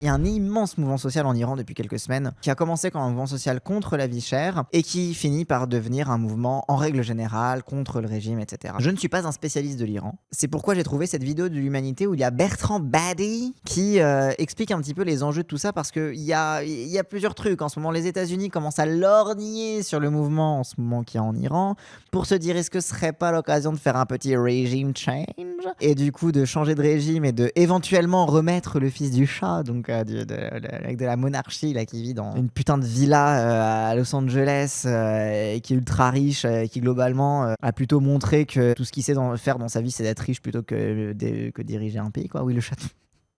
Il y a un immense mouvement social en Iran depuis quelques semaines qui a commencé comme un mouvement social contre la vie chère et qui finit par devenir un mouvement en règle générale contre le régime, etc. Je ne suis pas un spécialiste de l'Iran. C'est pourquoi j'ai trouvé cette vidéo de l'Humanité où il y a Bertrand Badi qui explique un petit peu les enjeux de tout ça parce qu'il y a plusieurs trucs. En ce moment, les États-Unis commencent à lorgner sur le mouvement en ce moment qu'il y a en Iran pour se dire est-ce que ce serait pas l'occasion de faire un petit regime change et du coup de changer de régime et de éventuellement remettre le fils du chat, donc avec de la monarchie là, qui vit dans une putain de villa à Los Angeles et qui est ultra riche et qui globalement a plutôt montré que tout ce qu'il sait faire dans sa vie c'est d'être riche plutôt que diriger un pays quoi. Oui, le chat.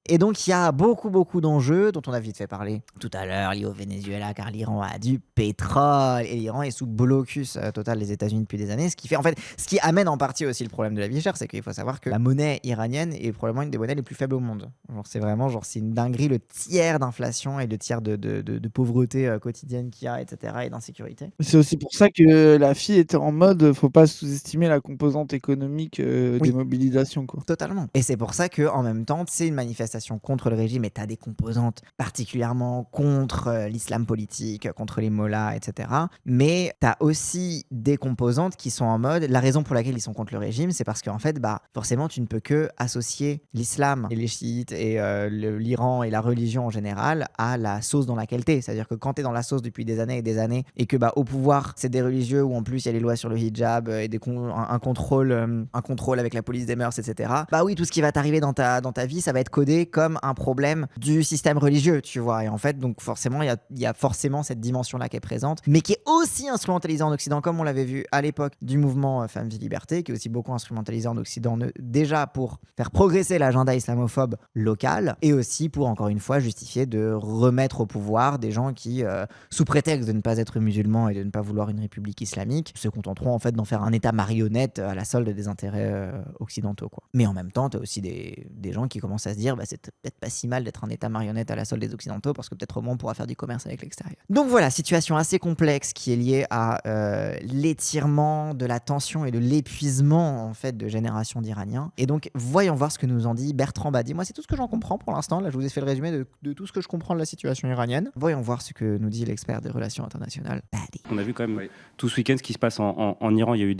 Et donc il y a beaucoup d'enjeux dont on a vite fait parler tout à l'heure liés au Venezuela car l'Iran a du pétrole et l'Iran est sous blocus total des États-Unis depuis des années, ce qui amène en partie aussi le problème de la vie chère, c'est qu'il faut savoir que la monnaie iranienne est probablement une des monnaies les plus faibles au monde. C'est une dinguerie, le tiers d'inflation et le tiers de pauvreté quotidienne qu'il y a, etc. et d'insécurité. C'est aussi pour ça que la fille était en mode faut pas sous-estimer la composante économique des mobilisations, quoi. Totalement. Et c'est pour ça qu'en même temps, c'est une manifestation contre le régime et t'as des composantes particulièrement contre l'islam politique, contre les mollahs, etc. Mais t'as aussi des composantes qui sont en mode, la raison pour laquelle ils sont contre le régime, c'est parce qu'en fait, forcément, tu ne peux que associer l'islam et les chiites et l'Iran et la religion en général à la sauce dans laquelle t'es. C'est-à-dire que quand t'es dans la sauce depuis des années et que au pouvoir, c'est des religieux où en plus il y a les lois sur le hijab et un contrôle avec la police des mœurs, etc. Oui, tout ce qui va t'arriver dans ta vie, ça va être codé comme un problème du système religieux, tu vois. Et en fait, donc forcément, il y a forcément cette dimension-là qui est présente, mais qui est aussi instrumentalisée en Occident, comme on l'avait vu à l'époque du mouvement Femmes, Vie, Liberté, qui est aussi beaucoup instrumentalisé en Occident, déjà pour faire progresser l'agenda islamophobe local, et aussi pour, encore une fois, justifier de remettre au pouvoir des gens qui, sous prétexte de ne pas être musulmans et de ne pas vouloir une république islamique, se contenteront en fait d'en faire un état marionnette à la solde des intérêts occidentaux, quoi. Mais en même temps, tu as aussi des gens qui commencent à se dire c'est peut-être pas si mal d'être un état marionnette à la solde des occidentaux parce que peut-être au moins on pourra faire du commerce avec l'extérieur. Donc voilà, situation assez complexe qui est liée à l'étirement de la tension et de l'épuisement en fait de générations d'Iraniens. Et donc voyons voir ce que nous en dit Bertrand Badi. Moi c'est tout ce que j'en comprends pour l'instant. Là je vous ai fait le résumé de tout ce que je comprends de la situation iranienne. Voyons voir ce que nous dit l'expert des relations internationales Badi. On a vu quand même tout ce week-end ce qui se passe en Iran. Il y a eu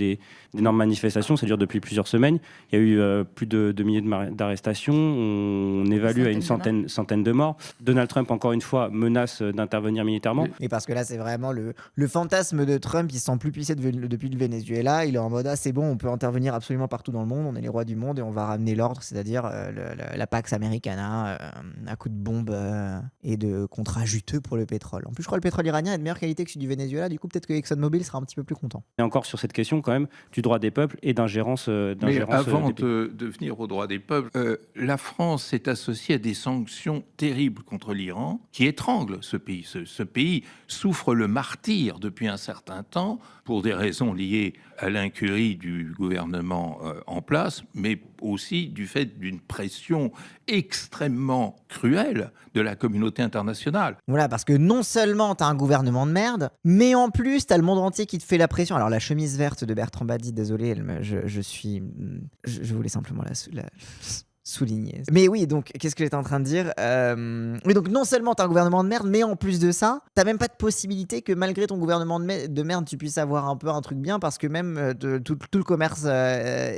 d'énormes manifestations, ça dure depuis plusieurs semaines. Il y a eu plus de milliers d'arrestations. On évalue à une centaine de morts. Donald Trump, encore une fois, menace d'intervenir militairement. Et parce que là, c'est vraiment le fantasme de Trump. Il se sent plus puissé depuis le Venezuela. Il est en mode c'est bon, on peut intervenir absolument partout dans le monde. On est les rois du monde et on va ramener l'ordre, c'est-à-dire la Pax Americana à coup de bombes et de contrats juteux pour le pétrole. En plus, je crois que le pétrole iranien est de meilleure qualité que celui du Venezuela. Du coup, peut-être que ExxonMobil sera un petit peu plus content. Et encore sur cette question, quand même, du droit des peuples et d'ingérence. Mais avant de venir au droit des peuples, la France est associée à des sanctions terribles contre l'Iran qui étranglent ce pays. Ce pays souffre le martyre depuis un certain temps pour des raisons liées à l'incurie du gouvernement en place, mais aussi du fait d'une pression extrêmement cruelle de la communauté internationale. Voilà, parce que non seulement t'as un gouvernement de merde, mais en plus t'as le monde entier qui te fait la pression. Alors la chemise verte de Bertrand Badi, désolé, je voulais simplement la souligner. Mais oui, donc qu'est-ce que j'étais en train de dire Oui, donc non seulement t'as un gouvernement de merde, mais en plus de ça, t'as même pas de possibilité que malgré ton gouvernement de merde, tu puisses avoir un peu un truc bien, parce que même tout le commerce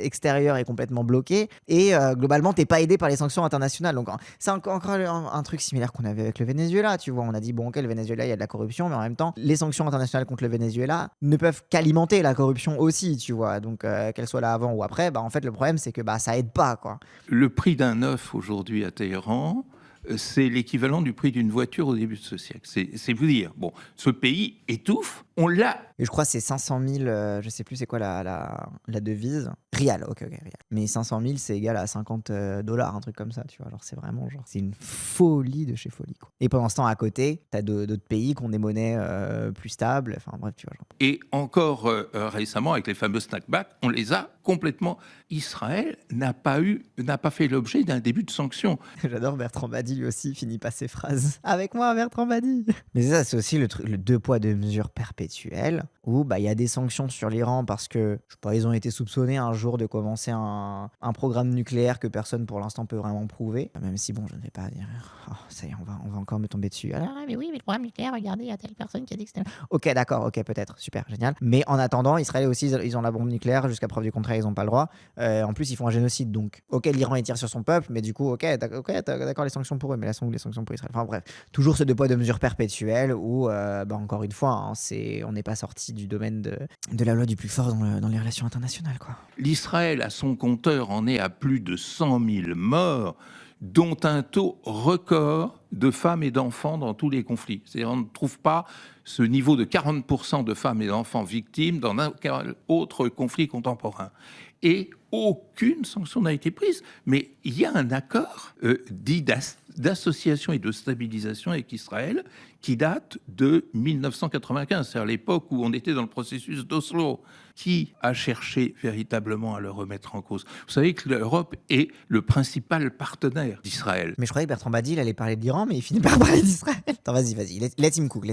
extérieur est complètement bloqué et globalement t'es pas aidé par les sanctions internationales. Donc c'est encore un truc similaire qu'on avait avec le Venezuela, tu vois. On a dit bon ok, le Venezuela il y a de la corruption, mais en même temps les sanctions internationales contre le Venezuela ne peuvent qu'alimenter la corruption aussi, tu vois. Donc qu'elle soit là avant ou après, en fait le problème c'est que ça aide pas, quoi. Le prix d'un œuf aujourd'hui à Téhéran, c'est l'équivalent du prix d'une voiture au début de ce siècle. C'est vous dire. Bon, ce pays étouffe, on l'a. Et je crois que c'est 500 000, je sais plus c'est quoi la devise. Rial, ok, rial. Mais 500 000, c'est égal à 50 $, un truc comme ça, tu vois. C'est vraiment c'est une folie de chez folie, quoi. Et pendant ce temps, à côté, t'as d'autres pays qui ont des monnaies plus stables. Enfin bref, tu vois. Et encore récemment, avec les fameux snackbacks, on les a complètement. Israël n'a pas fait l'objet d'un début de sanctions. J'adore Bertrand Badi, lui aussi, finit pas ses phrases. Avec moi, Bertrand Badi. Mais ça, c'est aussi le deux poids, deux mesures perpétuelles. où il y a des sanctions sur l'Iran parce que, je sais pas, ils ont été soupçonnés un jour de commencer un programme nucléaire que personne pour l'instant peut vraiment prouver. Même si, bon, je ne vais pas dire, ça y est, on va encore me tomber dessus. Alors, mais oui, mais le programme nucléaire, regardez, il y a telle personne qui a dit que c'était... Ok, d'accord, ok, peut-être, super, génial. Mais en attendant, Israël aussi, ils ont la bombe nucléaire, jusqu'à preuve du contraire, ils n'ont pas le droit. En plus, ils font un génocide, donc, ok, l'Iran, il tire sur son peuple, mais du coup, ok, d'accord, les sanctions pour eux, mais là, sont les sanctions pour Israël. Enfin bref, toujours ce deux poids, deux mesures perpétuelles où, encore une fois, on n'est pas sorti du domaine de la loi du plus fort dans les relations internationales, quoi. L'Israël, à son compteur, en est à plus de 100 000 morts, dont un taux record de femmes et d'enfants dans tous les conflits. C'est-à-dire on ne trouve pas ce niveau de 40% de femmes et d'enfants victimes dans aucun autre conflit contemporain. Et aucune sanction n'a été prise. Mais il y a un accord dit d'association et de stabilisation avec Israël qui date de 1995, c'est-à-dire l'époque où on était dans le processus d'Oslo. Qui a cherché véritablement à le remettre en cause? Vous savez que l'Europe est le principal partenaire d'Israël. Mais je croyais que Bertrand Badil allait parler de l'Iran, mais il finit par parler d'Israël. Attends, vas-y, let him cook.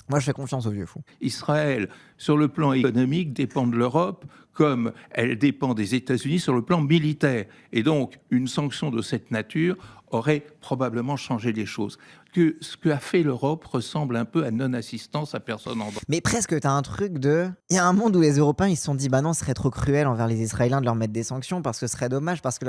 Moi, je fais confiance au vieux fou. Israël, sur le plan économique, dépend de l'Europe comme elle dépend des États-Unis sur le plan militaire. Et donc, une sanction de cette nature aurait probablement changé les choses. Que ce qu'a fait l'Europe ressemble un peu à non-assistance à personne en danger. Mais presque, t'as un truc de... Il y a un monde où les Européens, ils se sont dit, non, ce serait trop cruel envers les Israéliens de leur mettre des sanctions, parce que ce serait dommage, parce que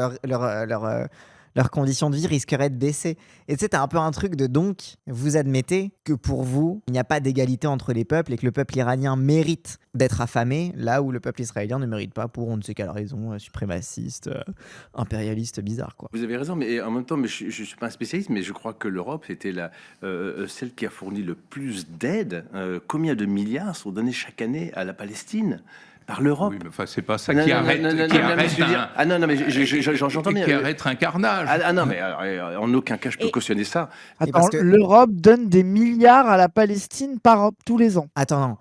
leurs conditions de vie risqueraient de baisser. Et tu sais, t'as un peu un truc de donc, vous admettez que pour vous, il n'y a pas d'égalité entre les peuples et que le peuple iranien mérite d'être affamé, là où le peuple israélien ne mérite pas pour on ne sait quelle raison, suprémaciste, impérialiste, bizarre, quoi. Vous avez raison, mais en même temps, je ne suis pas un spécialiste, mais je crois que l'Europe était celle qui a fourni le plus d'aide. Combien de milliards sont donnés chaque année à la Palestine par l'Europe? Oui, mais enfin, c'est pas ça qui arrête un carnage. Ah non, mais en aucun cas je peux cautionner ça. Attends, l'Europe donne des milliards à la Palestine tous les ans. Attends,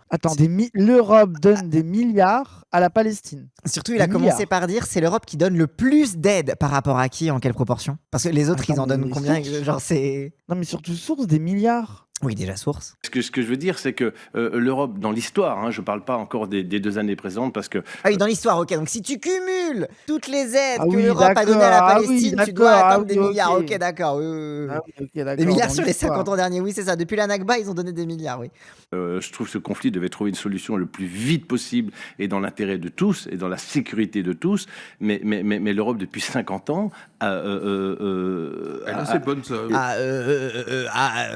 l'Europe donne des milliards à la Palestine. Surtout, il a commencé par dire c'est l'Europe qui donne le plus d'aide par rapport à qui, en quelle proportion? Parce que les autres, ils en donnent combien? Genre, c'est... Non, mais surtout source des milliards. Oui, déjà source. Ce que je veux dire, c'est que l'Europe, dans l'histoire, je ne parle pas encore des 2 années présentes, parce que... Ah oui, dans l'histoire, ok. Donc si tu cumules toutes les aides que l'Europe a données à la Palestine, tu dois atteindre des milliards. Ok, d'accord. Des milliards sur les 50 ans derniers, oui, c'est ça. Depuis la Nakba, ils ont donné des milliards, oui. Je trouve que ce conflit devait trouver une solution le plus vite possible et dans l'intérêt de tous et dans la sécurité de tous. Mais l'Europe, depuis 50 ans... elle a ses bonnes œuvres.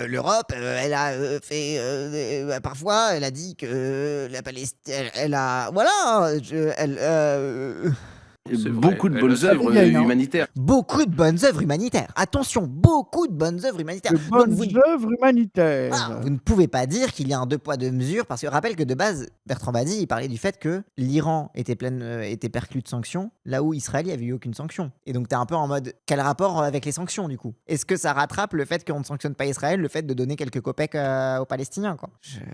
L'Europe, elle a fait... parfois, elle a dit que la Palestine... Elle a... Voilà. Beaucoup de bonnes œuvres humanitaires. Beaucoup de bonnes œuvres humanitaires. Attention, beaucoup de bonnes œuvres humanitaires. Œuvres humanitaires. Vous ne pouvez pas dire qu'il y a un deux poids deux mesures, parce que rappelle que de base, Bertrand Badi, il parlait du fait que l'Iran était perclus de sanctions, là où Israël, il n'y avait eu aucune sanction. Et donc, tu es un peu en mode, quel rapport avec les sanctions, du coup? Est-ce que ça rattrape le fait qu'on ne sanctionne pas Israël, le fait de donner quelques copecs aux Palestiniens, quoi?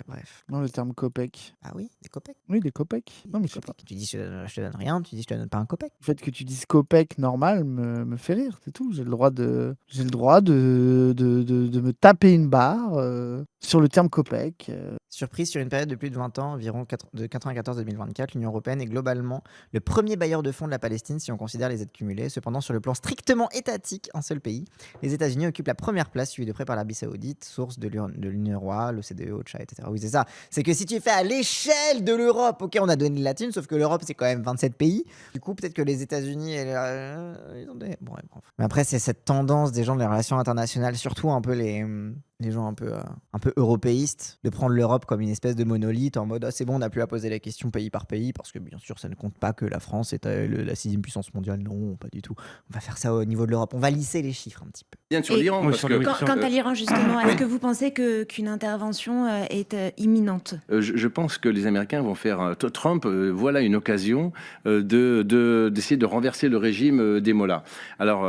Bref. Non, le terme copec. Ah oui, des copecs? Oui, des copecs. Non, mais tu dis, je te donne rien, tu dis, je te donne pas un copec. Le fait que tu dises copec normal me fait rire, c'est tout. J'ai le droit de me taper une barre sur le terme copec. Surprise, sur une période de plus de 20 ans, environ de 94 à 2024, l'Union européenne est globalement le premier bailleur de fonds de la Palestine si on considère les aides cumulées. Cependant, sur le plan strictement étatique, un seul pays, les États-Unis occupent la première place, suivi de près par l'Arabie Saoudite, source de l'Union européenne, l'OCDE, OCHA, etc. Oui, c'est ça. C'est que si tu fais à l'échelle de l'Europe, ok, on a donné de la thune, sauf que l'Europe, c'est quand même 27 pays. Du coup, peut-être que les États-Unis, ils ont des... Bon, bref. Mais après, c'est cette tendance des gens de les relations internationales, surtout un peu les gens un peu européistes, de prendre l'Europe comme une espèce de monolithe en mode c'est bon, on n'a plus à poser la question pays par pays, parce que bien sûr ça ne compte pas que la France est la 6e puissance mondiale, non, pas du tout. On va faire ça au niveau de l'Europe, on va lisser les chiffres un petit peu. Bien sur l'Iran, quant à l'Iran justement, est-ce que vous pensez qu'une intervention est imminente? Je pense que les Américains vont faire Trump, voilà une occasion d'essayer de renverser le régime des Mollahs. Alors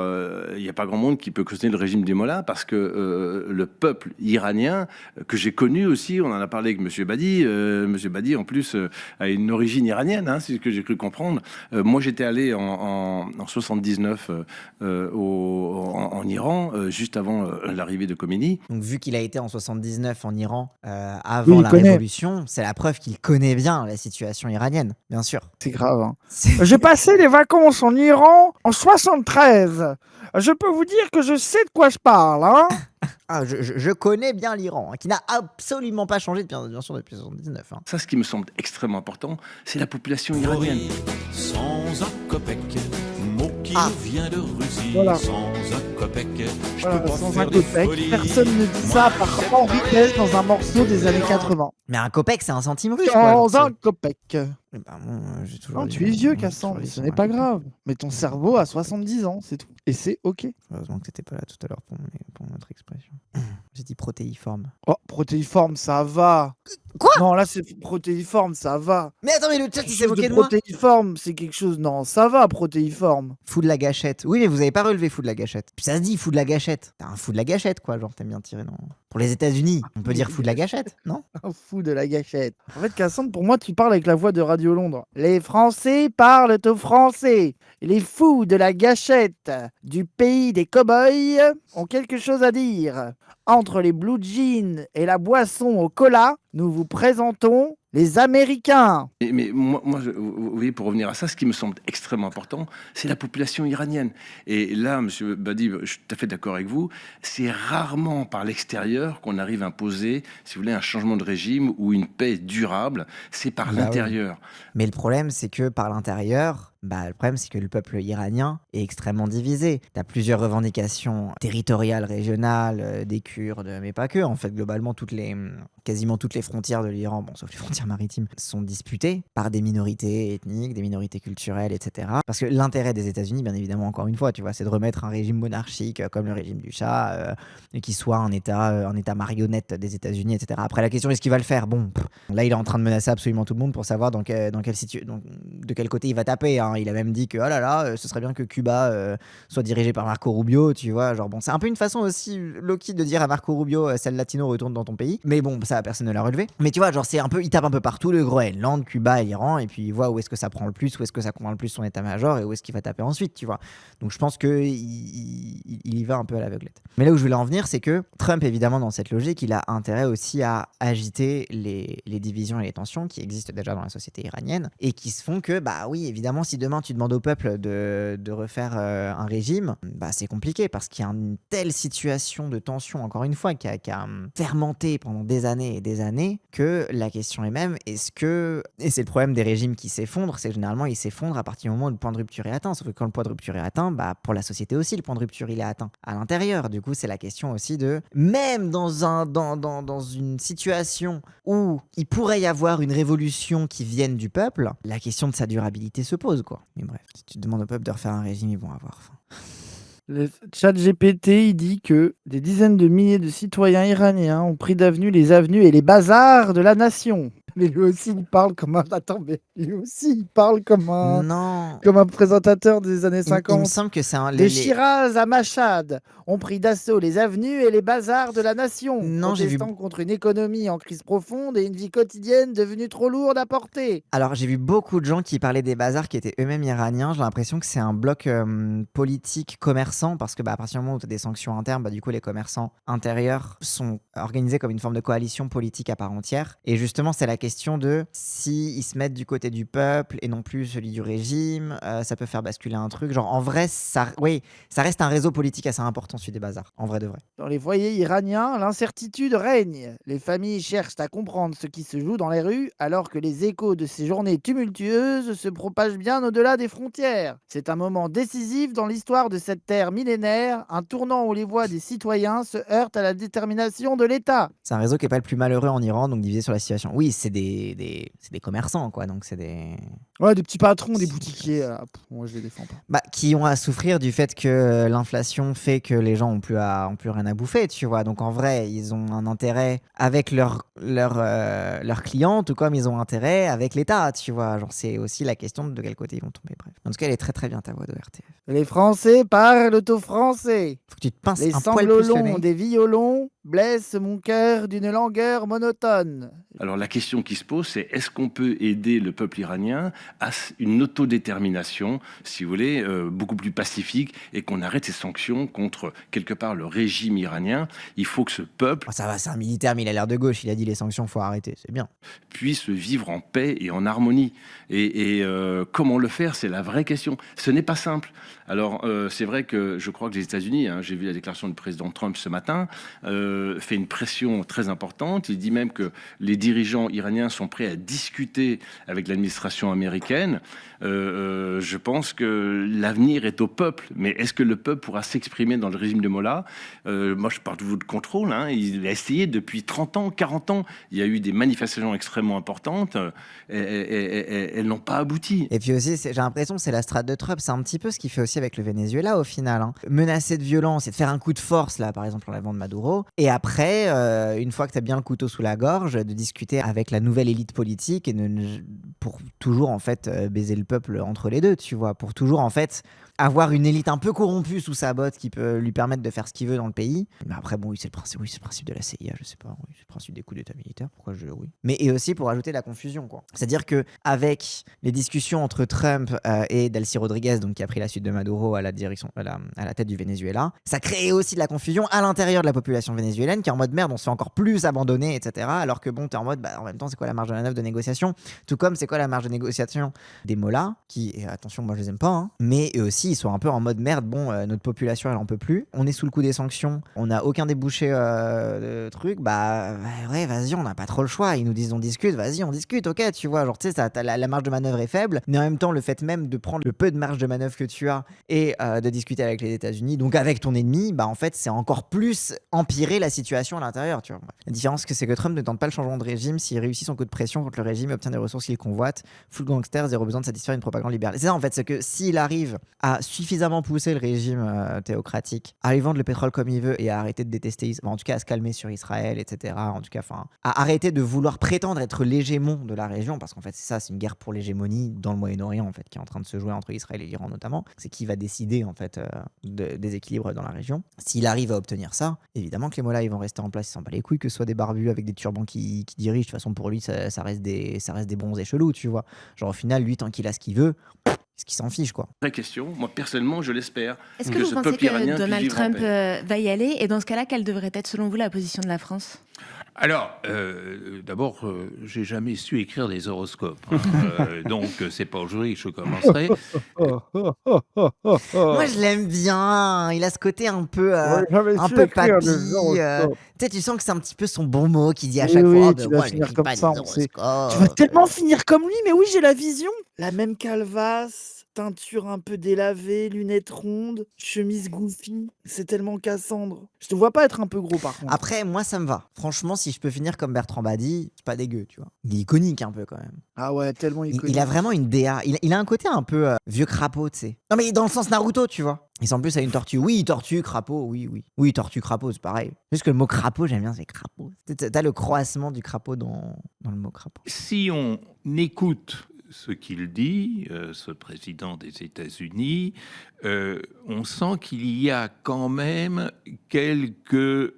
il n'y a pas grand monde qui peut cautionner le régime des Mollahs, parce que le peuple iranien, que j'ai connu aussi, on en a parlé avec M. Badi. M. Badi, en plus, a une origine iranienne, c'est ce que j'ai cru comprendre. Moi, j'étais allé en 79 en Iran. juste avant l'arrivée de Khomeini. Donc, vu qu'il a été en 79 en Iran Oui, avant il la connaît. révolution, c'est la preuve qu'il connaît bien la situation iranienne, bien sûr. C'est grave. Hein. C'est- J'ai passé les vacances en Iran en 73. Je peux vous dire que je sais de quoi je parle. Hein. Ah, je connais bien l'Iran, qui n'a absolument pas changé bien sûr depuis 79. Ça, ce qui me semble extrêmement important, c'est la population iranienne. Sans un copec, mot qui Ah. vient de Russie. Voilà. Sans un copec, je Voilà, peux pas sans un faire des copec. folies. Personne ne dit ça à part Henri Dess dans un morceau des années 80. Mais un copec, c'est un centime russe, quoi. genre, Sans un c'est- copec. Eh ben, moi, j'ai toujours Non, dit- tu es vieux, j'ai Cassandre. toujours dit Ce sur n'est un pas copec. grave. Mais ton cerveau a 70 ans, c'est tout. Et c'est OK. Heureusement que t'étais pas là tout à l'heure pour notre expression. J'ai dit protéiforme. Oh, protéiforme, ça va. Quoi? Non, là, c'est protéiforme, ça va. Mais attends, mais le chat, il Quelque s'est chose moqué de de moi. protéiforme, c'est quelque chose. Non, ça va, protéiforme. Fou de la gâchette. Oui, mais vous avez pas relevé fou de la gâchette. Puis ça se dit fou de la gâchette. T'es un fou de la gâchette, quoi. Genre, t'aimes bien tirer dans. Pour les États-Unis, on peut dire fou de la gâchette, non? Un fou de la gâchette. En fait, Cassandre, pour moi, tu parles avec la voix de Radio Londres. Les Français parlent au français. Les fous de la gâchette du pays des cow-boys ont quelque chose à dire. Entre les blue jeans et la boisson au cola, nous vous présentons les Américains. Mais moi, vous voyez, pour revenir à ça, ce qui me semble extrêmement important, c'est la population iranienne. Et là, Monsieur Badi, je suis tout à fait d'accord avec vous, c'est rarement par l'extérieur qu'on arrive à imposer, si vous voulez, un changement de régime ou une paix durable, c'est par Bah oui. l'intérieur. Mais le problème, c'est que par l'intérieur, le problème, c'est que le peuple iranien est extrêmement divisé. Tu as plusieurs revendications territoriales, régionales, des Kurdes, mais pas que. En fait, globalement, quasiment toutes les frontières de l'Iran, bon, sauf les frontières maritimes, sont disputées par des minorités ethniques, des minorités culturelles, etc. Parce que l'intérêt des États-Unis, bien évidemment, encore une fois, tu vois, c'est de remettre un régime monarchique comme le régime du Shah, et qui soit un État marionnette des États-Unis, etc. Après, la question est-ce qu'il va le faire? Bon, là, il est en train de menacer absolument tout le monde pour savoir de quel côté il va taper. Hein. Il a même dit que oh là là, ce serait bien que Cuba soit dirigé par Marco Rubio, tu vois. Genre bon, c'est un peu une façon aussi low-key de dire à Marco Rubio, celle latino retourne dans ton pays. Mais bon, ça personne ne l'a relevé. Mais tu vois, genre c'est un peu, il tape un peu partout, le Groenland, Cuba et l'Iran, et puis il voit où est-ce que ça prend le plus, où est-ce que ça convainc le plus son état-major et où est-ce qu'il va taper ensuite, tu vois. Donc je pense que il y va un peu à l'aveuglette. Mais là où je voulais en venir, c'est que Trump, évidemment, dans cette logique, il a intérêt aussi à agiter les divisions et les tensions qui existent déjà dans la société iranienne et qui se font que, bah oui, évidemment, si demain tu demandes au peuple de refaire un régime, bah c'est compliqué parce qu'il y a une telle situation de tension, encore une fois, qui a fermenté pendant des années et des années, que la question est même, et c'est le problème des régimes qui s'effondrent, c'est que généralement ils s'effondrent à partir du moment où le point de rupture est atteint, sauf que quand le point de rupture est atteint, bah pour la société aussi, le point de rupture il est atteint à l'intérieur. Du coup, c'est la question aussi de, même dans une situation où il pourrait y avoir une révolution qui vienne du peuple, la question de sa durabilité se pose, quoi. Mais bref, si tu demandes au peuple de refaire un régime, ils vont avoir faim. Le chat GPT, il dit que des dizaines de milliers de citoyens iraniens ont pris d'avenue les avenues et les bazars de la nation. Mais lui aussi, il parle comme un... Attends, mais lui aussi, il parle comme Non. comme un présentateur des années Il me 50. semble que c'est un... De Shiraz à Mashhad ont pris d'assaut les avenues et les bazars de la nation, Non, j'ai vu... protestant contre une économie en crise profonde et une vie quotidienne devenue trop lourde à porter. Alors, j'ai vu beaucoup de gens qui parlaient des bazars qui étaient eux-mêmes iraniens. J'ai l'impression que c'est un bloc politique commerçant parce que à partir du moment où tu as des sanctions internes, du coup, les commerçants intérieurs sont organisés comme une forme de coalition politique à part entière. Et justement, c'est la question de si ils se mettent du côté du peuple et non plus celui du régime, ça peut faire basculer un truc. Genre, en vrai, ça reste un réseau politique assez important, celui des bazars, en vrai de vrai. Dans les foyers iraniens, l'incertitude règne. Les familles cherchent à comprendre ce qui se joue dans les rues, alors que les échos de ces journées tumultueuses se propagent bien au-delà des frontières. C'est un moment décisif dans l'histoire de cette terre millénaire, un tournant où les voix des citoyens se heurtent à la détermination de l'État. C'est un réseau qui est pas le plus malheureux en Iran, donc divisé sur la situation. Oui, c'est des commerçants, quoi, donc c'est des... Ouais, des petits patrons, des boutiquiers, moi je les défends pas. Qui ont à souffrir du fait que l'inflation fait que les gens ont plus rien à bouffer, tu vois. Donc en vrai, ils ont un intérêt avec leurs clients, tout comme ils ont intérêt avec l'État, tu vois. Genre c'est aussi la question de quel côté ils vont tomber. Bref. En tout cas, elle est très très bien ta voix de RTF. Les Français parlent au français. Faut que tu te pinces Les un poil sanglots plus le longs nez. des violons blessent mon cœur d'une langueur monotone. Alors la question qui se pose, c'est est-ce qu'on peut aider le peuple iranien à une autodétermination, si vous voulez, beaucoup plus pacifique, et qu'on arrête ces sanctions contre, quelque part, le régime iranien. Il faut que ce peuple Ça va, c'est un militaire, mais il a l'air de gauche. Il a dit les sanctions, faut arrêter. C'est bien. puisse vivre en paix et en harmonie. Et comment le faire, c'est la vraie question. Ce n'est pas simple. Alors, c'est vrai que je crois que les États-Unis, j'ai vu la déclaration du président Trump ce matin, fait une pression très importante. Il dit même que les dirigeants iraniens sont prêts à discuter avec l'administration américaine. Je pense que l'avenir est au peuple. Mais est-ce que le peuple pourra s'exprimer dans le régime de Mollah ? Moi, je parle de vous de contrôle. Il a essayé depuis 30 ans, 40 ans. Il y a eu des manifestations extrêmement importantes. Elles n'ont pas abouti. Et puis aussi, j'ai l'impression que c'est la strate de Trump. C'est un petit peu ce qu'il fait aussi avec le Venezuela au final. Menacer de violence et de faire un coup de force, là, par exemple, en l'avant de Maduro. Et après, une fois que tu as bien le couteau sous la gorge, de discuter avec la nouvelle élite politique et pour toujours, en fait, baiser le peuple entre les deux, tu vois. Pour toujours, en fait, avoir une élite un peu corrompue sous sa botte qui peut lui permettre de faire ce qu'il veut dans le pays. Mais après, bon, oui, c'est le principe de la CIA, je sais pas. Oui, c'est le principe des coups d'état militaires. Oui. Mais et aussi pour ajouter de la confusion, quoi. C'est-à-dire que avec les discussions entre Trump et Delcy Rodriguez, donc qui a pris la suite de Maduro à la tête du Venezuela, ça crée aussi de la confusion à l'intérieur de la population vénézuélienne qui est en mode merde, on se fait encore plus abandonner, etc. Alors que bon, t'es en mode, en même temps, c'est quoi la marge de manœuvre de négociation ? Tout comme c'est quoi la marge de négociation des mollahs, qui, et attention, moi je les aime pas, mais eux aussi, ils sont un peu en mode merde, bon, notre population elle en peut plus, on est sous le coup des sanctions, on n'a aucun débouché de truc, ouais, vas-y, on n'a pas trop le choix, ils nous disent on discute, vas-y, on discute, ok, tu vois, genre tu sais, la marge de manœuvre est faible, mais en même temps, le fait même de prendre le peu de marge de manœuvre que tu as et de discuter avec les États-Unis, donc avec ton ennemi, en fait, c'est encore plus empirer la situation à l'intérieur, tu vois. La différence, c'est que Trump ne tente pas le changement de régime s'il réussit son coup de pression contre le régime et obtient des ressources qu'il convoite. Full gangster, zéro besoin de satisfaire une propagande libérale. C'est ça, en fait, c'est que s'il arrive à suffisamment pousser le régime théocratique, à lui vendre le pétrole comme il veut et à arrêter de détester, en tout cas à se calmer sur Israël, etc. En tout cas, à arrêter de vouloir prétendre être l'hégémon de la région, parce qu'en fait, c'est ça, c'est une guerre pour l'hégémonie dans le Moyen-Orient, en fait, qui est en train de se jouer entre Israël et l'Iran notamment. C'est qui va décider, en fait, des équilibres dans la région. S'il arrive à obtenir ça, évidemment que les mollahs ils vont rester en place, ils s'en bat les couilles que ce soit des barbus avec des turbans qui dirigent. De toute façon, pour lui, ça reste des bronzés chelous, tu vois. Genre, au final, lui, tant qu'il a ce qu'il veut, ce qui s'en fiche, quoi. Vraie question. Moi, personnellement, je l'espère. Est-ce que vous ce pensez peuple iranien que Donald puisse vivre en Trump paix. va y aller ? Et dans ce cas-là, quelle devrait être, selon vous, la position de la France ? Alors, d'abord, j'ai jamais su écrire des horoscopes, donc c'est pas aujourd'hui que je commencerai. Moi, je l'aime bien. Il a ce côté un peu, un peu papy. Tu sais, tu sens que c'est un petit peu son bon mot qu'il dit à chaque fois. Tu vas Moi, finir j'écris comme pas ça, des on sait. horoscopes. Tu vas tellement finir comme lui, mais oui, j'ai la vision. La même calvasse, teinture un peu délavée, lunettes rondes, chemise goofy. C'est tellement Cassandre. Je te vois pas être un peu gros, par contre. Après, moi, ça me va. Franchement, si je peux finir comme Bertrand Badi, c'est pas dégueu, tu vois. Il est iconique un peu quand même. Ah ouais, tellement iconique. Il a vraiment une DA. Il a un côté un peu vieux crapaud, tu sais. Non, mais dans le sens Naruto, tu vois. Et en plus, a une tortue. Oui, tortue, crapaud, oui. Oui, tortue, crapaud, c'est pareil. Juste que le mot crapaud, j'aime bien, c'est crapaud. T'as le croassement du crapaud dans le mot crapaud. Si on écoute ce qu'il dit, ce président des États-Unis, on sent qu'il y a quand même quelques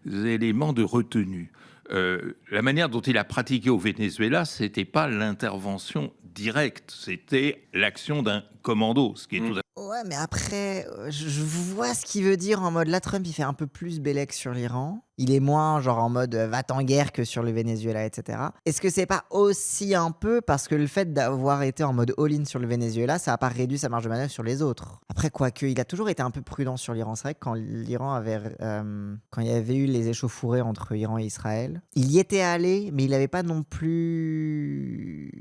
éléments de retenue. La manière dont il a pratiqué au Venezuela, c'était pas l'intervention directe, c'était l'action d'un commando, ce qui est tout à Ouais, mais après, je vois ce qu'il veut dire en mode là, Trump, il fait un peu plus bellec sur l'Iran. Il est moins genre en mode va-t'en guerre que sur le Venezuela, etc. Est-ce que c'est pas aussi un peu parce que le fait d'avoir été en mode all-in sur le Venezuela, ça a pas réduit sa marge de manœuvre sur les autres ? Après, quoique, il a toujours été un peu prudent sur l'Iran. C'est vrai que quand l'Iran avait, quand il y avait eu les échauffourées entre Iran et Israël, il y était allé, mais il n'avait pas non plus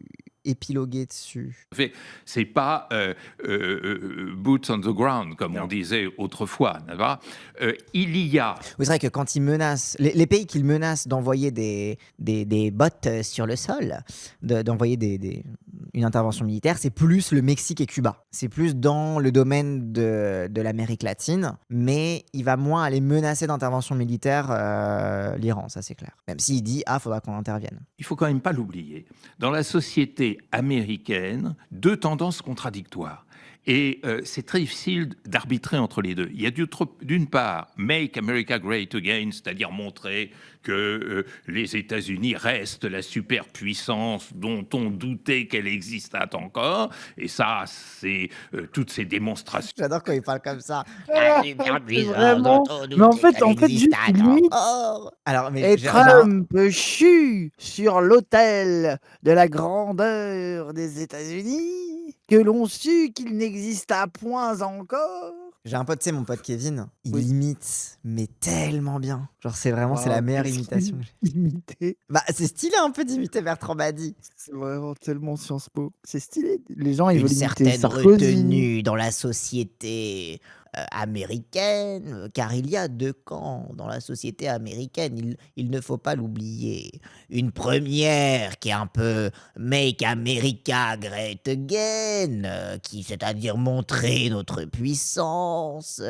épilogué dessus. fait. C'est pas boots on the ground, comme on disait autrefois. Il y a... Oui, c'est vrai que quand il menace, les pays qu'il menace d'envoyer des bottes sur le sol, d'envoyer une intervention militaire, c'est plus le Mexique et Cuba. C'est plus dans le domaine de l'Amérique latine, mais il va moins aller menacer d'intervention militaire l'Iran, ça c'est clair. Même s'il dit, faudra qu'on intervienne. Il faut quand même pas l'oublier. Dans la société américaine, deux tendances contradictoires. Et c'est très difficile d'arbitrer entre les deux. Il y a d'une part, Make America Great Again, c'est-à-dire montrer que les États-Unis restent la superpuissance dont on doutait qu'elle existât encore. Et ça, c'est toutes ces démonstrations. J'adore quand il parle comme ça. C'est vraiment. Mais en fait, juste limite. Alors, mais Et Trump chut sur l'autel de la grandeur des États-Unis, que l'on sut qu'il n'exista point encore. j'ai un pote, tu sais, mon pote Kevin, il Oui. imite, mais tellement bien. Genre, c'est vraiment, c'est la meilleure imitation. Imité. Bah, c'est stylé un peu d'imiter Bertrand Badi. C'est vraiment tellement Sciences Po. C'est stylé. Les gens, ils Une veulent imiter certaine Sarkozy. retenue dans la société américaine, car il y a deux camps dans la société américaine, il ne faut pas l'oublier. Une première qui est un peu Make America Great Again, c'est-à-dire montrer notre puissance,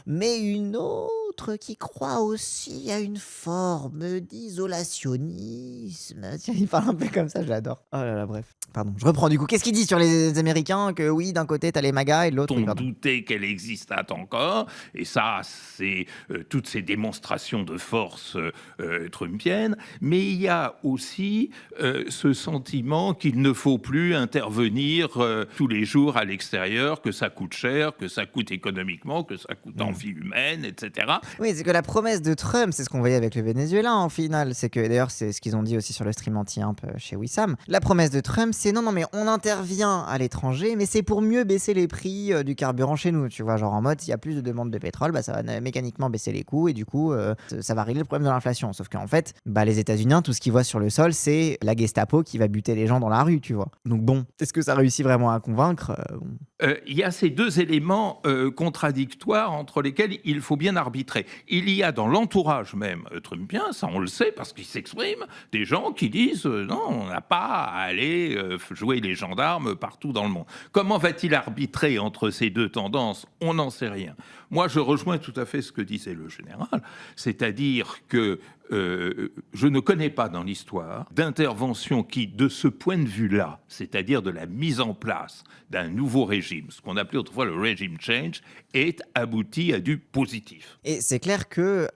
mais une autre qui croit aussi à une forme d'isolationnisme. Tiens, il parle un peu comme ça, j'adore. Oh là là, bref. Pardon, je reprends du coup. Qu'est-ce qu'il dit sur les Américains? Que oui, d'un côté, t'as les MAGA et de l'autre... On oui, pardon. doutait qu'elle existât encore, et ça, c'est toutes ces démonstrations de force trumpienne, mais il y a aussi ce sentiment qu'il ne faut plus intervenir tous les jours à l'extérieur, que ça coûte cher, que ça coûte économiquement, que ça coûte en vie humaine, etc. Oui, c'est que la promesse de Trump, c'est ce qu'on voyait avec le Venezuela en final. C'est que d'ailleurs, c'est ce qu'ils ont dit aussi sur le stream anti-imp chez Wissam. La promesse de Trump, c'est non, mais on intervient à l'étranger, mais c'est pour mieux baisser les prix du carburant chez nous. Tu vois, genre en mode, s'il y a plus de demande de pétrole, bah, ça va mécaniquement baisser les coûts et du coup, ça va régler le problème de l'inflation. Sauf qu'en fait, bah, les États-Unis, tout ce qu'ils voient sur le sol, c'est la Gestapo qui va buter les gens dans la rue, tu vois. Donc bon, est-ce que ça réussit vraiment à convaincre? Il y a ces deux éléments contradictoires entre lesquels il faut bien arbitrer. Il y a dans l'entourage même trumpien, ça on le sait parce qu'il s'exprime, des gens qui disent non, on n'a pas à aller jouer les gendarmes partout dans le monde. Comment va-t-il arbitrer entre ces deux tendances? On n'en sait rien. Moi, je rejoins tout à fait ce que disait le général, c'est-à-dire que je ne connais pas dans l'histoire d'intervention qui, de ce point de vue-là, c'est-à-dire de la mise en place d'un nouveau régime, ce qu'on appelait autrefois le régime change, ait abouti à du positif. Et c'est clair que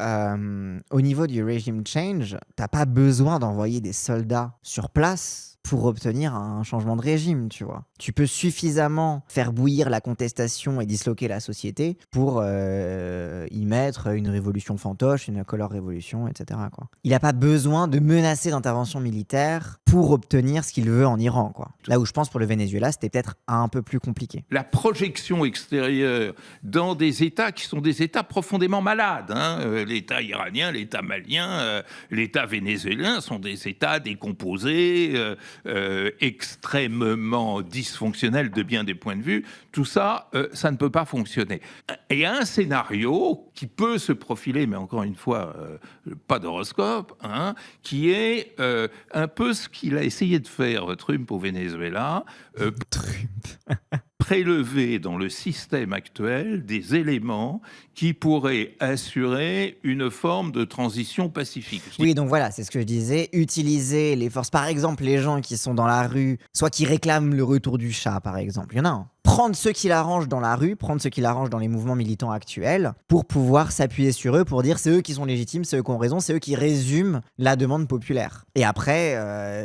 au niveau du régime change, t'as pas besoin d'envoyer des soldats sur place pour obtenir un changement de régime, tu vois. Tu peux suffisamment faire bouillir la contestation et disloquer la société pour y mettre une révolution fantoche, une color révolution, etc., quoi. Il n'a pas besoin de menacer d'intervention militaire pour obtenir ce qu'il veut en Iran, quoi. Là où je pense pour le Venezuela, c'était peut-être un peu plus compliqué. La projection extérieure dans des États qui sont des États profondément malades, hein. L'État iranien, l'État malien, l'État vénézuélien sont des États décomposés, extrêmement dysfonctionnels de bien des points de vue. Tout ça, ça ne peut pas fonctionner. Et il y a un scénario qui peut se profiler, mais encore une fois, pas d'horoscope, hein, qui est un peu ce qu'il a essayé de faire Trump au Venezuela. Prélever dans le système actuel des éléments qui pourraient assurer une forme de transition pacifique. Oui, donc voilà, c'est ce que je disais. Utiliser les forces, par exemple, les gens qui sont dans la rue, soit qui réclament le retour du chat, par exemple. Il y en a un. Prendre ceux qui l'arrangent dans la rue, prendre ceux qui l'arrangent dans les mouvements militants actuels, pour pouvoir s'appuyer sur eux, pour dire c'est eux qui sont légitimes, c'est eux qui ont raison, c'est eux qui résument la demande populaire. Et après,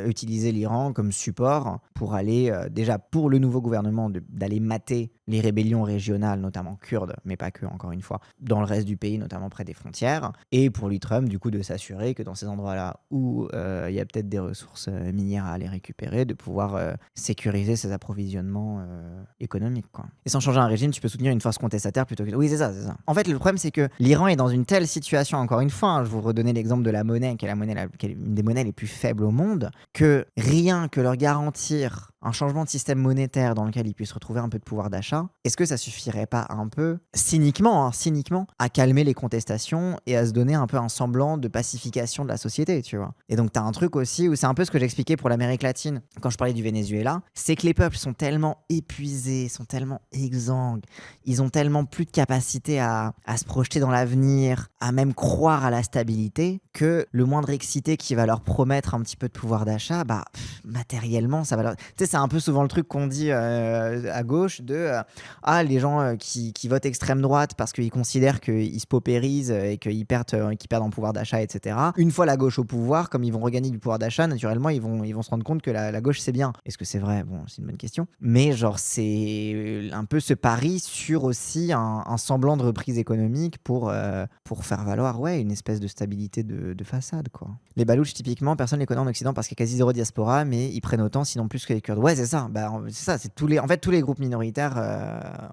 utiliser l'Iran comme support pour aller, déjà pour le nouveau gouvernement, d'aller mater les rébellions régionales, notamment kurdes, mais pas que, encore une fois, dans le reste du pays, notamment près des frontières. Et pour lui, Trump, du coup, de s'assurer que dans ces endroits-là où il y a peut-être des ressources minières à aller récupérer, de pouvoir sécuriser ses approvisionnements économiques, quoi. Et sans changer un régime, tu peux soutenir une force contestataire plutôt que... Oui, c'est ça, c'est ça. En fait, le problème, c'est que l'Iran est dans une telle situation, encore une fois, hein, je vous redonnais l'exemple de la monnaie, qui est une des monnaies les plus faibles au monde, que rien que leur garantir un changement de système monétaire dans lequel ils puissent retrouver un peu de pouvoir d'achat, est-ce que ça suffirait pas un peu, cyniquement, à calmer les contestations et à se donner un peu un semblant de pacification de la société, tu vois? Et donc t'as un truc aussi où c'est un peu ce que j'expliquais pour l'Amérique latine quand je parlais du Venezuela, c'est que les peuples sont tellement épuisés, sont tellement exsangues, ils ont tellement plus de capacité à se projeter dans l'avenir, à même croire à la stabilité, que le moindre excité qui va leur promettre un petit peu de pouvoir d'achat, bah matériellement ça va leur... Tu sais, c'est un peu souvent le truc qu'on dit à gauche de les gens qui votent extrême droite parce qu'ils considèrent qu'ils se paupérisent et qu'ils perdent en pouvoir d'achat, etc. Une fois la gauche au pouvoir, comme ils vont regagner du pouvoir d'achat, naturellement, ils vont se rendre compte que la gauche, c'est bien. Est-ce que c'est vrai ? Bon, c'est une bonne question. Mais genre, c'est un peu ce pari sur aussi un semblant de reprise économique pour faire valoir une espèce de stabilité de façade, quoi. Les Balouches, typiquement, personne ne les connaît en Occident parce qu'il y a quasi zéro diaspora, mais ils prennent autant, sinon plus que les Kurdes. Ouais, c'est ça. C'est ça. C'est tous les groupes minoritaires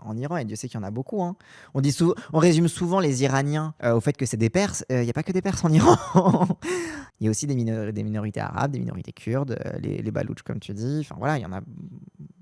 en Iran, et Dieu sait qu'il y en a beaucoup. Hein. On résume souvent les Iraniens au fait que c'est des Perses. Il n'y a pas que des Perses en Iran. Il y a aussi des minorités arabes, des minorités kurdes, les Balouches, comme tu dis. Enfin voilà, il y en a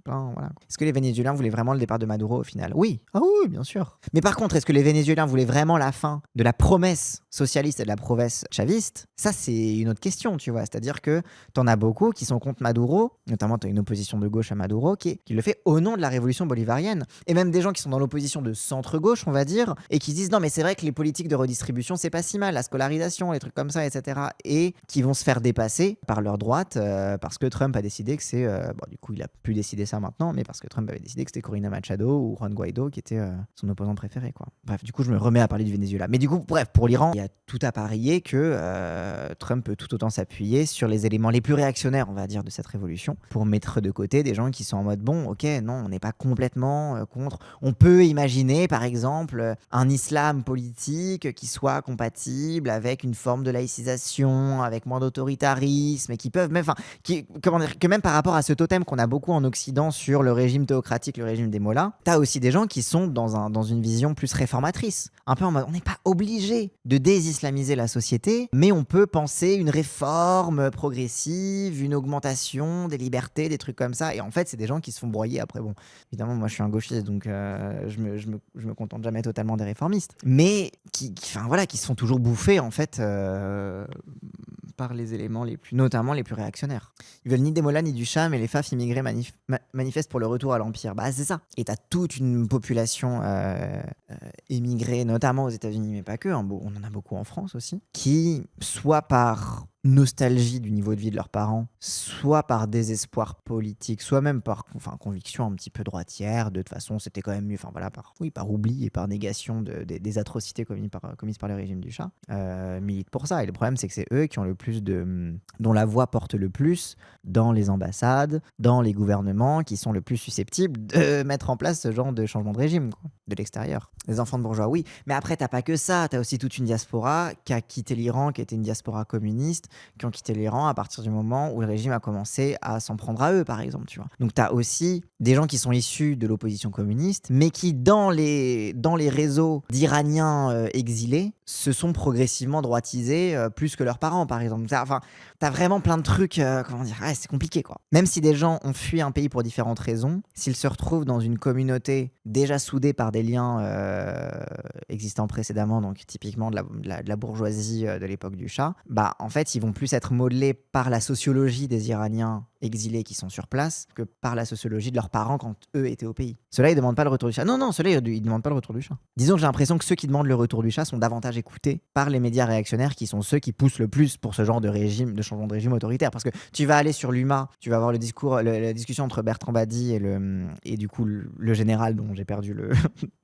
plein. Voilà. Est-ce que les Vénézuéliens voulaient vraiment le départ de Maduro au final ? Oui. Ah oui, bien sûr. Mais par contre, est-ce que les Vénézuéliens voulaient vraiment la fin de la promesse socialiste et de la promesse chaviste ? Ça, c'est une autre question, tu vois. C'est-à-dire que t'en as beaucoup qui sont contre Maduro, notamment t'as une opposition de gauche à Maduro qui le fait au nom de la révolution bolivarienne. Et même des gens qui sont dans l'opposition de centre-gauche, on va dire, et qui disent non, mais c'est vrai que les politiques de redistribution, c'est pas si mal, la scolarisation, les trucs comme ça, etc. Et qui vont se faire dépasser par leur droite parce que Trump a décidé que c'est... du coup, il a pu décider ça maintenant, mais parce que Trump avait décidé que c'était Corina Machado ou Juan Guaido qui était son opposant préféré, quoi. Bref, du coup, je me remets à parler du Venezuela. Mais du coup, bref, pour l'Iran, il y a tout à parier que Trump peut tout autant s'appuyer sur les éléments les plus réactionnaires, on va dire, de cette révolution pour mettre de côté des gens qui sont en mode bon, ok, non, on n'est pas complètement contre. On peut imaginer, par exemple, un islam politique qui soit compatible avec une forme de laïcisation, avec moins d'autoritarisme, et qui peuvent même, que même par rapport à ce totem qu'on a beaucoup en Occident sur le régime théocratique, le régime des mollahs, t'as aussi des gens qui sont dans une vision plus réformatrice. Un peu en mode, on n'est pas obligé de désislamiser la société, mais on peut penser une réforme progressive, une augmentation des libertés, des trucs comme ça. Et en fait, c'est des gens qui se font broyer. Après, bon, évidemment, moi, je suis un gauchiste, donc je me contente jamais totalement des réformistes. Mais qui se font toujours bouffer, en fait, par les éléments notamment les plus réactionnaires. Ils veulent ni des mollahs ni du Shah, mais les Faf immigrés manifestent pour le retour à l'Empire. Bah, c'est ça. Et t'as toute une population émigrée, notamment aux États-Unis, mais pas que. Hein, on en a beaucoup en France aussi, qui, soit par nostalgie du niveau de vie de leurs parents, soit par désespoir politique, soit même par conviction un petit peu droitière, de toute façon c'était quand même mieux, par oubli et par négation des atrocités commises par le régime du Shah, militent pour ça. Et le problème, c'est que c'est eux qui ont le plus dont la voix porte le plus dans les ambassades, dans les gouvernements, qui sont le plus susceptibles de mettre en place ce genre de changement de régime, quoi, de l'extérieur. Les enfants de bourgeois, oui, mais après t'as pas que ça, t'as aussi toute une diaspora qui a quitté l'Iran, qui était une diaspora communiste, qui ont quitté l'Iran à partir du moment où le régime a commencé à s'en prendre à eux, par exemple, tu vois. Donc t'as aussi des gens qui sont issus de l'opposition communiste, mais qui, dans les réseaux d'Iraniens exilés, se sont progressivement droitisés plus que leurs parents, par exemple. T'as vraiment plein de trucs, c'est compliqué, quoi. Même si des gens ont fui un pays pour différentes raisons, s'ils se retrouvent dans une communauté déjà soudée par des liens existants précédemment, donc typiquement de la bourgeoisie de l'époque du Shah, bah en fait, ils vont plus être modelés par la sociologie des Iraniens exilés qui sont sur place que par la sociologie de leurs parents quand eux étaient au pays. Ceux-là, ils demandent pas le retour du Shah. Non, ceux-là, ils demandent pas le retour du Shah. Disons que j'ai l'impression que ceux qui demandent le retour du Shah sont davantage écoutés par les médias réactionnaires qui sont ceux qui poussent le plus pour ce genre de régime, de changement de régime autoritaire. Parce que tu vas aller sur l'UMA, tu vas avoir la discussion entre Bertrand Badi et du coup le général dont j'ai perdu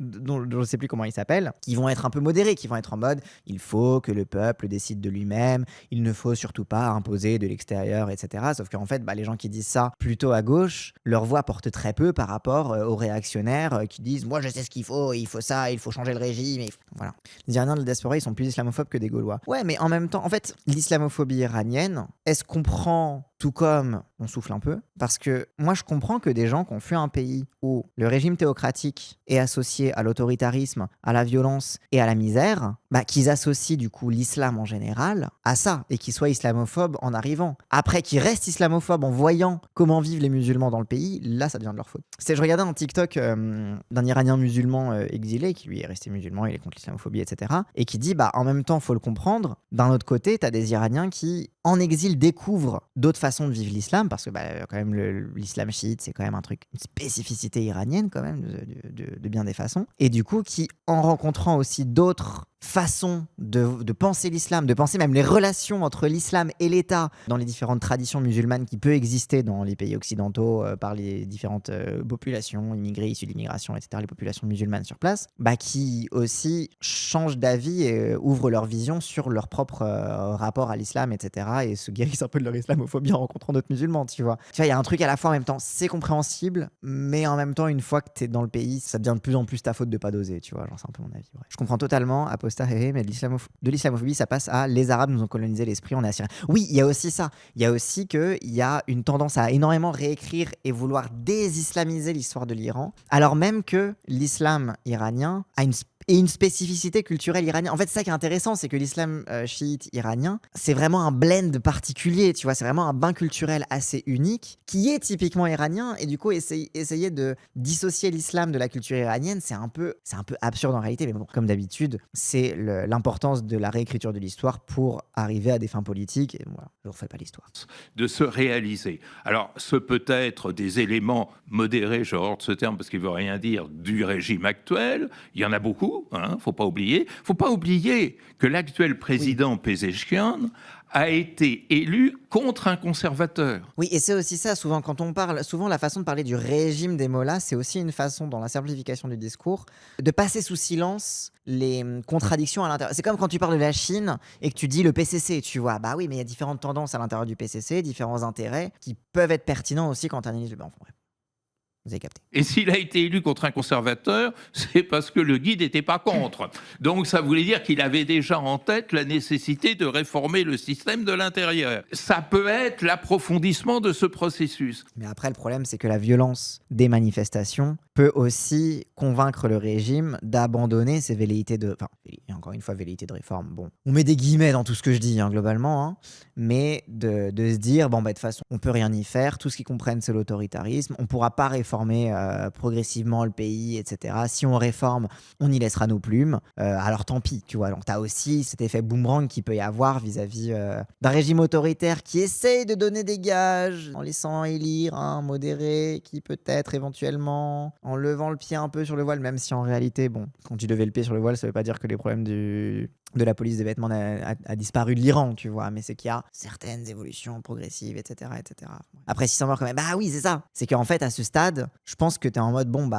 dont je sais plus comment il s'appelle, qui vont être un peu modérés, qui vont être en mode il faut que le peuple décide de lui-même, il ne faut surtout pas imposer de l'extérieur, etc. Sauf qu'en fait, les gens qui disent ça plutôt à gauche, leur voix porte très peu par rapport aux réactionnaires qui disent moi je sais ce qu'il faut ça, il faut changer le régime. Voilà. Les Iraniens de la diaspora, ils sont plus islamophobes que des Gaulois. Ouais, mais en même temps, en fait, l'islamophobie iranienne, est-ce qu'on prend tout comme on souffle un peu? Parce que moi, je comprends que des gens qui ont fui un pays où le régime théocratique est associé à l'autoritarisme, à la violence et à la misère, qu'ils associent du coup l'islam en général à ça et qu'ils soient islamophobes en arrivant. Après, qu'ils restent islamophobes en voyant comment vivent les musulmans dans le pays, là, ça devient de leur faute. Je regardais un TikTok d'un Iranien musulman exilé qui lui est resté musulman, il est contre l'islamophobie, etc. et qui dit en même temps, faut le comprendre, d'un autre côté, t'as des Iraniens qui, en exil, découvrent d'autres façon de vivre l'islam, parce que quand même l'islam chiite, c'est quand même un truc, une spécificité iranienne quand même de bien des façons, et du coup qui, en rencontrant aussi d'autres façon de penser l'islam, de penser même les relations entre l'islam et l'État dans les différentes traditions musulmanes qui peut exister dans les pays occidentaux par les différentes populations immigrées, issues de l'immigration, etc., les populations musulmanes sur place, qui aussi changent d'avis et ouvrent leur vision sur leur propre rapport à l'islam, etc., et se guérissent un peu de leur islamophobie en rencontrant d'autres musulmans, tu vois. Tu vois, il y a un truc à la fois en même temps, c'est compréhensible, mais en même temps, une fois que t'es dans le pays, ça devient de plus en plus ta faute de pas doser, tu vois. Genre, c'est un peu mon avis. Ouais. Je comprends totalement, apostat, mais de l'islamophobie, ça passe à les Arabes nous ont colonisé l'esprit, on est assyriens. Oui, il y a aussi ça. Il y a aussi qu'il y a une tendance à énormément réécrire et vouloir désislamiser l'histoire de l'Iran, alors même que l'islam iranien a une spécificité culturelle iranienne. En fait, c'est ça qui est intéressant, c'est que l'islam chiite iranien, c'est vraiment un blend particulier, tu vois, c'est vraiment un bain culturel assez unique, qui est typiquement iranien, et du coup, essayer de dissocier l'islam de la culture iranienne, c'est un peu absurde en réalité, mais bon, comme d'habitude, c'est l'importance de la réécriture de l'histoire pour arriver à des fins politiques, et voilà, je ne refais pas l'histoire. De se réaliser. Alors, ce peut être des éléments modérés, je hors de ce terme parce qu'il ne veut rien dire, du régime actuel, il y en a beaucoup, faut pas oublier. Faut pas oublier que l'actuel président Pezeshkian a été élu contre un conservateur. Oui, et c'est aussi ça, souvent, quand on parle, souvent la façon de parler du régime des mollahs, c'est aussi une façon, dans la simplification du discours, de passer sous silence les contradictions à l'intérieur. C'est comme quand tu parles de la Chine et que tu dis le PCC, tu vois. Bah oui, mais il y a différentes tendances à l'intérieur du PCC, différents intérêts qui peuvent être pertinents aussi quand tu analyses le... Enfin, bref. Vous avez capté. Et s'il a été élu contre un conservateur, c'est parce que le guide n'était pas contre. Donc ça voulait dire qu'il avait déjà en tête la nécessité de réformer le système de l'intérieur. Ça peut être l'approfondissement de ce processus. Mais après, le problème, c'est que la violence des manifestations peut aussi convaincre le régime d'abandonner ses velléités de... Enfin, et encore une fois, velléités de réforme. Bon, on met des guillemets dans tout ce que je dis, globalement, mais de se dire, bon, de toute façon, on peut rien y faire, tout ce qu'ils comprennent, c'est l'autoritarisme, on pourra pas réformer progressivement le pays, etc. Si on réforme, on y laissera nos plumes. Alors tant pis, tu vois. Donc t'as aussi cet effet boomerang qu'il peut y avoir vis-à-vis d'un régime autoritaire qui essaye de donner des gages en laissant élire un modéré qui peut-être éventuellement, en levant le pied un peu sur le voile, même si en réalité, bon, quand tu levais le pied sur le voile, ça veut pas dire que les problèmes de la police des vêtements a disparu de l'Iran, tu vois, mais c'est qu'il y a certaines évolutions progressives, etc., etc. Après 600 morts quand même, bah oui, c'est ça. C'est qu'en fait, à ce stade, je pense que t'es en mode, bon,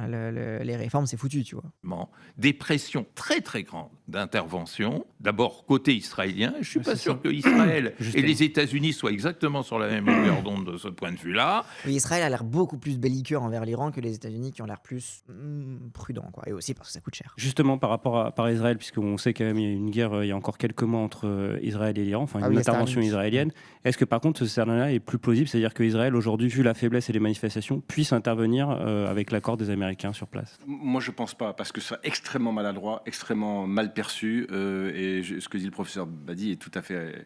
les réformes, c'est foutu, tu vois. Des pressions très très grandes d'intervention, d'abord côté israélien, je suis pas sûr que Israël et les États-Unis soient exactement sur la même longueur d'onde de ce point de vue-là. Oui, Israël a l'air beaucoup plus belliqueux envers l'Iran que les États-Unis qui ont l'air plus prudents, quoi, et aussi parce que ça coûte cher. Justement, par rapport à Israël, puisqu'on sait quand même qu'il y a une guerre il y a encore quelques mois entre Israël et l'Iran, enfin une intervention israélienne. Est-ce que par contre ce scénario-là est plus plausible, c'est-à-dire qu'Israël aujourd'hui, vu la faiblesse et les manifestations, puisse intervenir avec l'accord des Américains sur place? Moi je pense pas, parce que c'est extrêmement maladroit, extrêmement mal perçu, et ce que dit le professeur Badi est tout à fait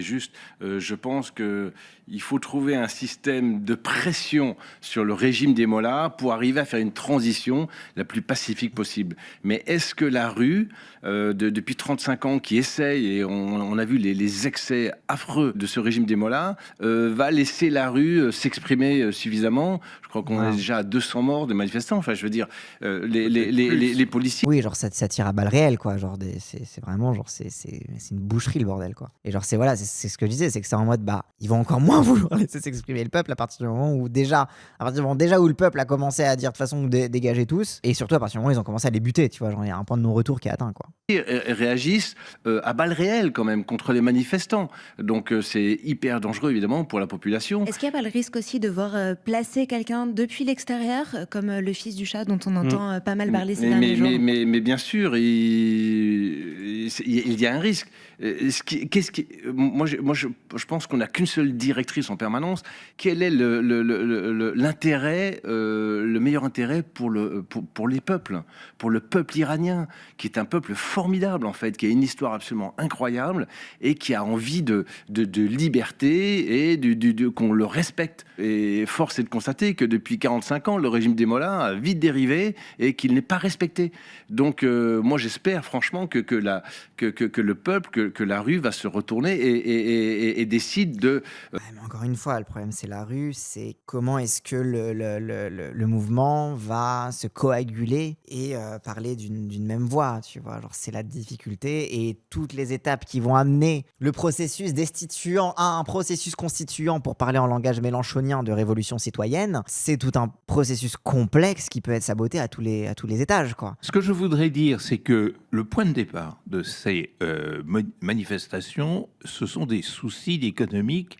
juste. Je pense qu'il faut trouver un système de pression sur le régime des mollahs pour arriver à faire une transition la plus pacifique possible. Mais est-ce que la rue, depuis 35 ans, qui essaye, et on a vu les excès affreux de ce régime des mollahs, va laisser la rue s'exprimer suffisamment? Je crois qu'on est déjà à 200 morts de manifestants. Enfin, je veux dire, les policiers... Oui, genre ça tire à balles réelles, quoi. Genre c'est vraiment, genre c'est une boucherie, le bordel, quoi. Et genre c'est ce que je disais, c'est que c'est en mode, ils vont encore moins vouloir laisser s'exprimer le peuple à partir du moment où où le peuple a commencé à dire de toute façon dégagez tous, et surtout à partir du moment où ils ont commencé à les buter, tu vois. Genre il y a un point de non-retour qui est atteint, quoi. Réagissent à balles réelles quand même contre les manifestants. Donc c'est hyper dangereux évidemment pour la population. Est-ce qu'il n'y a pas le risque aussi de voir placer quelqu'un depuis l'extérieur, comme le fils du chat dont on entend pas mal parler ces derniers jours? Mais bien sûr, il y a un risque. Moi, je pense qu'on n'a qu'une seule directrice en permanence. Quel est l'intérêt, le meilleur intérêt pour les peuples, pour le peuple iranien, qui est un peuple formidable en fait, qui a une histoire absolument incroyable et qui a envie de liberté et qu'on le respecte. Et force est de constater que depuis 45 ans, le régime des mollahs a vite dérivé et qu'il n'est pas respecté. Donc moi j'espère franchement que le peuple, que la rue va se retourner et décide de... Ouais, mais encore une fois, le problème c'est la rue, c'est comment est-ce que le mouvement va se coaguler et parler d'une même voix, tu vois. Genre c'est la difficulté, et toutes les étapes qui vont amener le processus destituant à un processus constituant, pour parler en langage mélenchonien, de révolution citoyenne, c'est tout un processus complexe qui peut être saboté à tous les étages, quoi. Ce que je voudrais dire, c'est que le point de départ de ces manifestations, ce sont des soucis économiques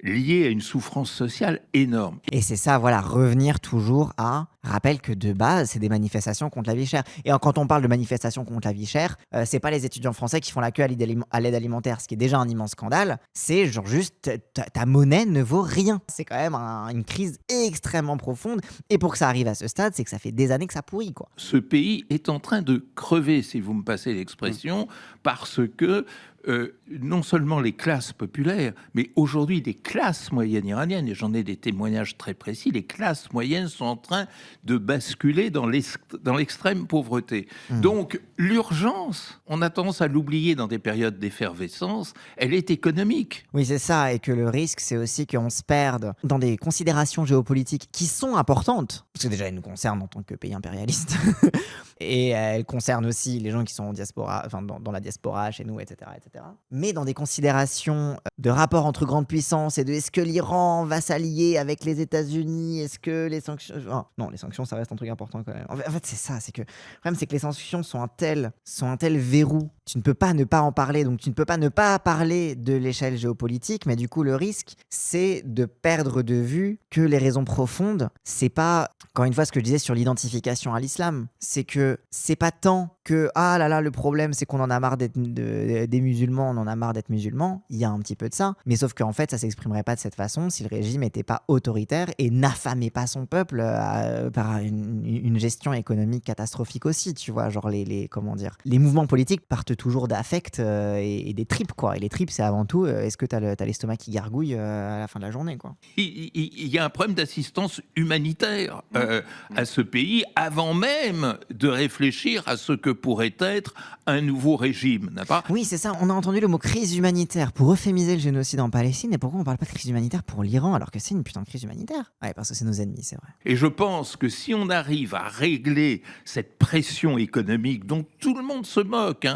liés à une souffrance sociale énorme. Et c'est ça, voilà, revenir toujours à... Rappelle que de base, c'est des manifestations contre la vie chère. Et quand on parle de manifestations contre la vie chère, c'est pas les étudiants français qui font la queue à l'aide alimentaire, ce qui est déjà un immense scandale. C'est genre juste, ta monnaie ne vaut rien. C'est quand même une crise extrêmement profonde. Et pour que ça arrive à ce stade, c'est que ça fait des années que ça pourrit, quoi. Ce pays est en train de crever, si vous me passez l'expression, parce que non seulement les classes populaires, mais aujourd'hui des classes moyennes iraniennes, et j'en ai des témoignages très précis, les classes moyennes sont en train de basculer dans l'extrême pauvreté. Donc l'urgence, on a tendance à l'oublier dans des périodes d'effervescence, elle est économique. Oui, c'est ça, et que le risque, c'est aussi qu'on se perde dans des considérations géopolitiques qui sont importantes, parce que déjà, elles nous concernent en tant que pays impérialiste, et elles concernent aussi les gens qui sont en diaspora, enfin, dans la diaspora, chez nous, etc., etc. Mais dans des considérations de rapport entre grandes puissances et de est-ce que l'Iran va s'allier avec les États-Unis, est-ce que les sanctions... Non, les sanctions, ça reste un truc important quand même. En fait, c'est ça, c'est que le problème, c'est que les sanctions sont un tel verrou. Tu ne peux pas ne pas en parler, donc tu ne peux pas ne pas parler de l'échelle géopolitique, mais du coup, le risque, c'est de perdre de vue que les raisons profondes, c'est pas, encore une fois, ce que je disais sur l'identification à l'islam, c'est que c'est pas tant que, ah là là, le problème, c'est qu'on en a marre d'être des musulmans, on en a marre d'être musulmans, il y a un petit peu de ça, mais sauf qu'en fait, ça s'exprimerait pas de cette façon si le régime n'était pas autoritaire et n'affamait pas son peuple par une gestion économique catastrophique aussi, tu vois, genre comment dire, les mouvements politiques partent toujours d'affect et des tripes, quoi, et les tripes, c'est avant tout, est-ce que t'as l'estomac qui gargouille à la fin de la journée, quoi. Il y a un problème d'assistance humanitaire à ce pays avant même de réfléchir à ce que pourrait être un nouveau régime, n'est-ce pas ? Oui, c'est ça, on a entendu le mot crise humanitaire pour euphémiser le génocide en Palestine, et pourquoi on parle pas de crise humanitaire pour l'Iran alors que c'est une putain de crise humanitaire ? Ouais, parce que c'est nos ennemis, c'est vrai. Et je pense que si on arrive à régler cette pression économique dont tout le monde se moque,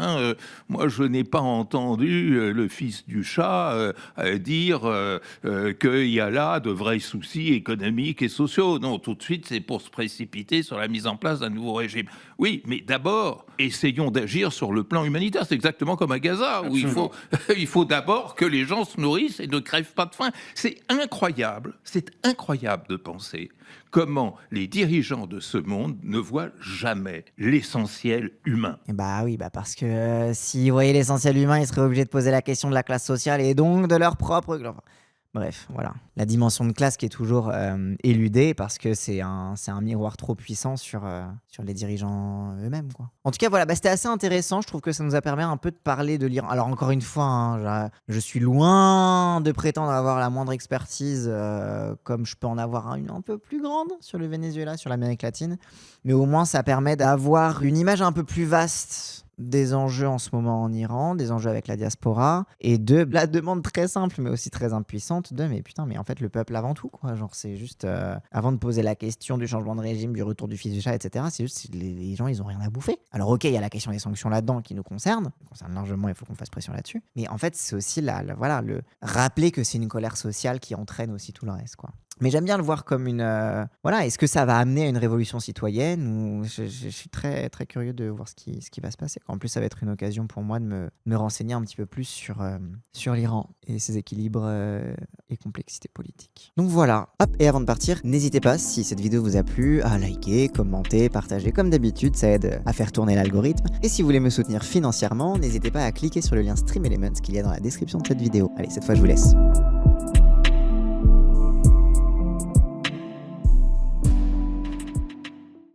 moi je n'ai pas entendu le fils du chat dire qu'il y a là de vrais soucis économiques et sociaux. Non, tout de suite c'est pour se précipiter sur la mise en place d'un nouveau régime. Oui, mais d'abord, essayons d'agir sur le plan humanitaire. C'est exactement comme à Gaza, où il faut d'abord que les gens se nourrissent et ne crèvent pas de faim. C'est incroyable de penser comment les dirigeants de ce monde ne voient jamais l'essentiel humain. Bah oui, parce que s'ils voyaient l'essentiel humain, ils seraient obligés de poser la question de la classe sociale et donc de leur propre... Bref, voilà. La dimension de classe qui est toujours éludée parce que c'est un miroir trop puissant sur les dirigeants eux-mêmes, quoi. En tout cas, voilà, c'était assez intéressant. Je trouve que ça nous a permis un peu de parler de l'Iran. Alors, encore une fois, je suis loin de prétendre avoir la moindre expertise comme je peux en avoir une un peu plus grande sur le Venezuela, sur l'Amérique latine. Mais au moins, ça permet d'avoir une image un peu plus vaste des enjeux en ce moment en Iran, des enjeux avec la diaspora, et de la demande très simple mais aussi très impuissante de mais en fait le peuple avant tout, quoi. Genre c'est juste avant de poser la question du changement de régime, du retour du fils du chat, etc., c'est juste les gens ils ont rien à bouffer. Alors ok, il y a la question des sanctions là-dedans qui nous concerne largement, il faut qu'on fasse pression là-dessus, mais en fait c'est aussi le rappeler que c'est une colère sociale qui entraîne aussi tout le reste, quoi. Mais j'aime bien le voir comme une... est-ce que ça va amener à une révolution citoyenne ou... je suis très, très curieux de voir ce qui va se passer. En plus, ça va être une occasion pour moi de me renseigner un petit peu plus sur l'Iran et ses équilibres et complexités politiques. Donc voilà. Hop, et avant de partir, n'hésitez pas, si cette vidéo vous a plu, à liker, commenter, partager. Comme d'habitude, ça aide à faire tourner l'algorithme. Et si vous voulez me soutenir financièrement, n'hésitez pas à cliquer sur le lien Stream Elements qu'il y a dans la description de cette vidéo. Allez, cette fois, je vous laisse.